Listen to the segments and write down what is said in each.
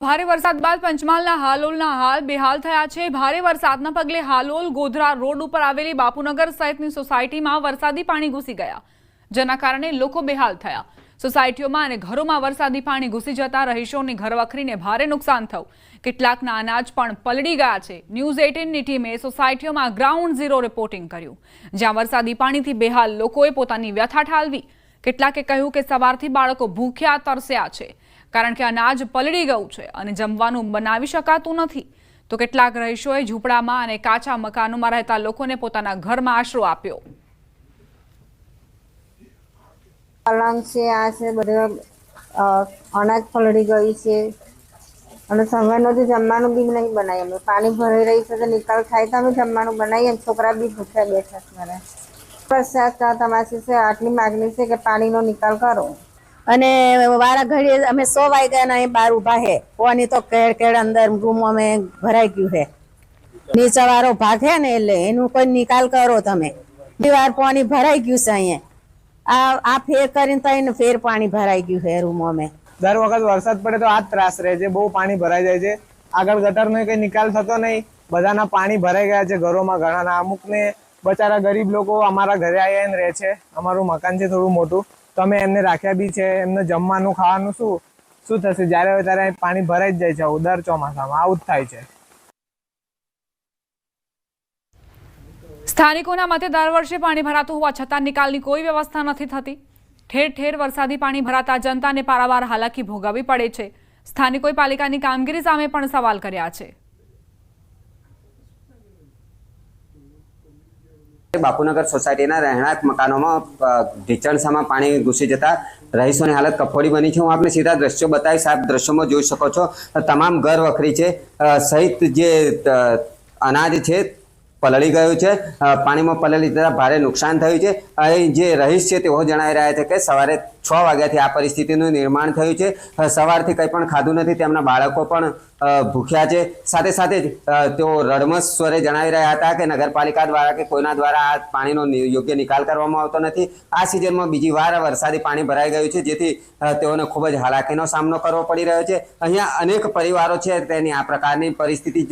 ભારે વરસાદ બાદ પંચમહાલના હાલોલના હાલ બેહાલ થયા છે। ભારે વરસાદના પગલે હાલોલ ગોધરા રોડ ઉપર આવેલી બાપુનગર સહિતની સોસાયટીમાં વરસાદી પાણી ઘૂસી ગયા, જેના કારણે લોકો બેહાલ થયા। સોસાયટીઓમાં અને ઘરોમાં વરસાદી પાણી ઘૂસી જતા રહીશોની ઘરવખરીને ભારે નુકસાન થયું। કેટલાકના અનાજ પણ પલળી ગયા છે। ન્યૂઝ 18ની ટીમે સોસાયટીઓમાં ગ્રાઉન્ડ ઝીરો રિપોર્ટિંગ કર્યું, જ્યાં વરસાદી પાણીથી બેહાલ લોકોએ પોતાની વ્યથા ઠાલવી। કેટલાકે કહ્યું કે સવારથી બાળકો ભૂખ્યા તરસ્યા છે, કારણ કે અનાજ પલળી ગયું છે અને જમવાનું બનાવી શકાતું નથી। તો કેટલાક રહીશોએ ઝૂંપડામાં અને કાચા મકાનોમાં રહેતા લોકોને પોતાના ઘરમાં આશરો આપ્યો। પલંગ છે, આ છે, બધું અનાજ પલળી ગયું છે અને સવારનું તો જમવાનું બી નહીં બનાવીએ। અમે પાણી ભરાઈ રહી છે તો નિકાલ થાય તો અમે જમવાનું બનાવીએ। છોકરા બી ભૂખ્યા બેઠા છે। મારા વરસાદ તમારી છે આટલી માગણી છે કે પાણીનો નિકાલ કરો। અને વારા ઘડીએ અમે 100 વાગ્યાના અહીં બહાર ઊભા છે। પાણી તો કેડ કેડ અંદર રૂમો અમે ભરાઈ ગયું છે। નીચે વાળો ભાગ છે ને એટલે એનું કોઈ નિકાલ કરો તમે। દીવાર પાણી ભરાઈ ગયું છે અહીંયા। આ ફેર કરીને તો ફેર પાણી ભરાઈ ગયું છે રૂમો અમે। દર વખત વરસાદ પડે તો આ જ ત્રાસ રહે છે, બહુ પાણી ભરાઈ જાય છે। આગળ ગટરનો કઈ નિકાલ થતો નહીં, બધાના પાણી ભરાઈ ગયા છે ઘરોમાં। ઘણાના અમુકને બચારા ગરીબ લોકો અમારા ઘરે આવીને રહે છે। અમારું મકાન છે થોડું મોટું, તો અમે એમને રાખ્યા બી છે। એમને જમવાનું ખાવાનું શું થશે? જ્યારે હોય ત્યારે પાણી ભરાઈ જ જાય છે। દર ચોમાસામાં આવું જ થાય છે। સ્થાનિકોના મતે દર વર્ષે પાણી ભરાતું હોવા છતાં નિકાલની કોઈ વ્યવસ્થા નથી થતી। ઠેર ઠેર વરસાદી પાણી ભરાતા જનતાને પારાવાર હાલાકી ભોગવવી પડે છે। સ્થાનિકોએ પાલિકાની કામગીરી સામે પણ સવાલ કર્યા છે। બાપુનગર સોસાયટીના રહેણાંક મકાનોમાં ઢીચણસામાં પાણી ઘૂસી જતા રહીશોની હાલત કફોડી બની છે। હું આપને સીધા દ્રશ્યો બતાવીશ। આપ દ્રશ્યોમાં જોઈ શકો છો, તમામ ઘર વખરી છે સહિત જે અનાજ છે પલળી ગયું છે। પાણીમાં પલળી જતા ભારે નુકસાન થયું છે। અહીં જે રહીશ છે તેઓ જણાવી રહ્યા છે કે સવારે 6 વાગ્યાથી આ પરિસ્થિતિનું નિર્માણ થયું છે। સવારથી કંઈ પણ ખાધું નથી, તેમના બાળકો પણ ભૂખ્યા છે। સાથે સાથે જ તેઓ રડમસ સ્વરે જણાવી રહ્યા હતા કે નગરપાલિકા દ્વારા કે કોઈના દ્વારા આ પાણીનો યોગ્ય નિકાલ કરવામાં આવતો નથી। આ સિઝનમાં બીજી વાર વરસાદી પાણી ભરાઈ ગયું છે, જેથી તેઓને ખૂબ જ હાલાકીનો સામનો કરવો પડી રહ્યો છે। અહીંયા અનેક પરિવારો છે તેની આ પ્રકારની પરિસ્થિતિ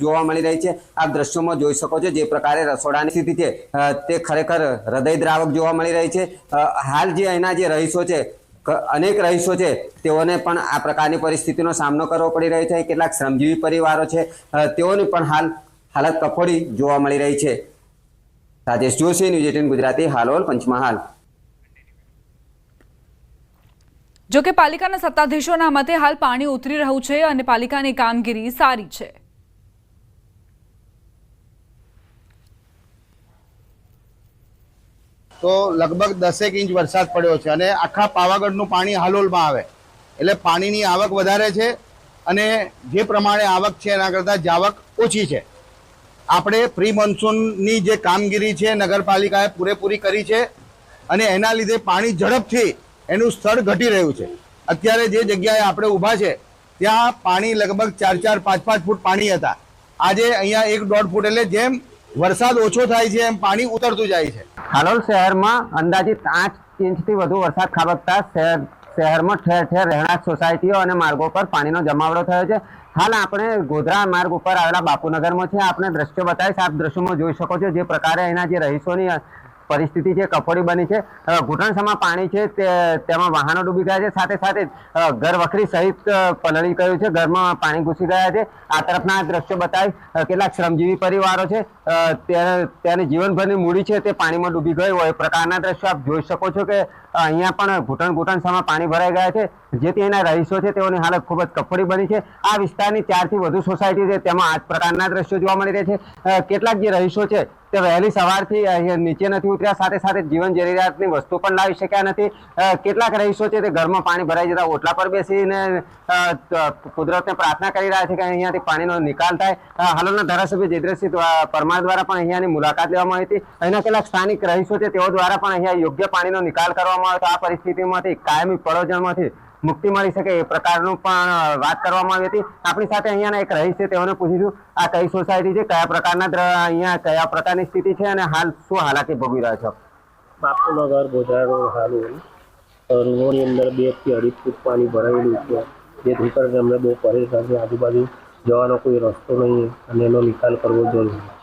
જોવા મળી રહી છે। આપ દ્રશ્યોમાં જોઈ શકો છો જે પ્રકારે રસોડાની સ્થિતિ છે તે ખરેખર હૃદયદ્રાવક જોવા મળી રહી છે। હાલ જે અહીંના જે રહીશો છે, અનેક રહીશો છે, તેઓને પણ આ પ્રકારની પરિસ્થિતિનો સામનો કરવો પડી રહ્યો છે। કેટલાક શ્રમજીવી પરિવારો છે તેઓની પણ હાલત કફોડી જોવા મળી રહી છે। રાજેશ જોશી, ન્યૂઝ 18 ગુજરાતી, હાલોલ, પંચમહાલ। જોકે પાલિકાના સત્તાધીશોના મતે હાલ પાણી ઉતરી રહ્યું છે અને પાલિકાની કામગીરી સારી છે। તો લગભગ 10 ઇંચ વરસાદ પડ્યો છે અને આખા પાવાગઢનું પાણી હાલોલમાં આવે એટલે પાણીની આવક વધારે છે અને જે પ્રમાણે આવક છે એના કરતાં જાવક ઓછી છે। આપણે પ્રી મોન્સૂનની જે કામગીરી છે નગરપાલિકાએ પૂરેપૂરી કરી છે અને એના લીધે પાણી ઝડપથી એનું સ્તર ઘટી રહ્યું છે। અત્યારે જે જગ્યાએ આપણે ઊભા છે ત્યાં પાણી લગભગ 4-4, 5-5 ફૂટ પાણી હતા। આજે અહીંયા 1-1.5 ફૂટ, એટલે જેમ વરસાદ ઓછો થાય છે એમ પાણી ઉતરતું જાય છે। હાલોલ શહેરમાં અંદાજિત 8 ઇંચથી વધુ વરસાદ ખાબકતા શહેરમાં ઠેર ઠેર રહેણાંક સોસાયટીઓ અને માર્ગો પર પાણીનો જમાવડો થયો છે। હાલ આપણે ગોધરા માર્ગ ઉપર આવેલા બાપુનગરમાં છે। આપણે દ્રશ્યો બતાવીશ। આપ દ્રશ્યોમાં જોઈ શકો છો જે પ્રકારે અહીંના જે રહીશોની પરિસ્થિતિ છે કફોડી બની છે। ઘૂંટણસમાં પાણી છે તેમાં વાહનો ડૂબી ગયા છે। સાથે સાથે ઘર વખરી સહિત પલળી ગયું છે, ઘરમાં પાણી ઘૂસી ગયા છે। આ તરફના દ્રશ્યો બતાવી કેટલાક શ્રમજીવી પરિવારો છે તેની જીવનભરની મૂડી છે તે પાણીમાં ડૂબી ગઈ હોય એ પ્રકારના દ્રશ્યો આપ જોઈ શકો છો કે અહીંયા પણ ઘૂંટણસામાં પાણી ભરાઈ ગયા છે, જેથી એના રહીશો છે તેઓની હાલત ખૂબ જ કફોડી બની છે। આ વિસ્તારની 4 થી વધુ સોસાયટી છે તેમાં આ જ પ્રકારના દ્રશ્યો જોવા મળી રહ્યા છે। કેટલાક જે રહીશો છે તે વહેલી સવારથી અહીંયા નીચે નથી ઉતર્યા, સાથે સાથે જીવન જરૂરિયાતની વસ્તુ પણ લાવી શક્યા નથી। કેટલાક રહીશો છે તે ઘરમાં પાણી ભરાઈ જતા ઓટલા પર બેસીને કુદરતને પ્રાર્થના કરી રહ્યા છે કે અહીંયાથી પાણીનો નિકાલ થાય। હાલોલના ધારાસભ્ય જયદ્રથસિંહ પરમાર દ્વારા પણ અહીંયાની મુલાકાત લેવામાં આવી હતી। અહીંના કેટલાક સ્થાનિક રહીશો છે તેઓ દ્વારા પણ અહીંયા યોગ્ય પાણીનો નિકાલ કરવામાં આવે તો આ પરિસ્થિતિમાંથી કાયમી પડોજણમાંથી મુક્તિ મળી શકે એ પ્રકારનું પણ વાત કરવામાં આવી હતી। આપણી સાથે અહીંયાના એક રહીશ છે, તેઓને પૂછીશું આ કઈ સોસાયટી છે, કયા પ્રકારના અહીંયા કયા પ્રકારની સ્થિતિ છે અને હાલ શું હાલાકી ભોગવી રહ્યા છો? બાપુનગર ગોધરા રોડ હાલોલ, રૂમોની અંદર 2 થી 2.5 ફૂટ પાણી ભરાયેલું છે। જેથી કરીને અમને બહુ પરેશાન છે. આજુબાજુ જવાનો કોઈ રસ્તો નહીં અને એનો નિકાલ કરવો જરૂરી છે.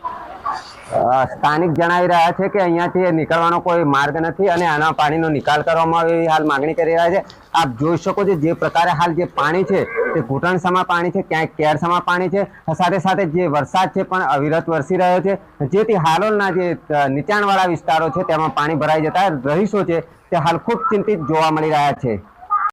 સ્થાનિક જણાવી રહ્યા છે કે અહીંયાથી નીકળવાનો કોઈ માર્ગ નથી અને આના પાણીનો નિકાલ કરવામાં આવે એવી હાલ માગણી કરી રહ્યા છે. આપ જોઈ શકો છો જે પ્રકારે હાલ જે પાણી છે તે ઘૂંટણસમાં પાણી છે, ક્યાંક કેરસમાં પાણી છે, સાથે સાથે જે વરસાદ છે પણ અવિરત વરસી રહ્યો છે, જેથી હાલોલના જે નીચાણવાળા વિસ્તારો છે તેમાં પાણી ભરાઈ જતા રહીશો છે તે હાલ ખૂબ ચિંતિત જોવા મળી રહ્યા છે.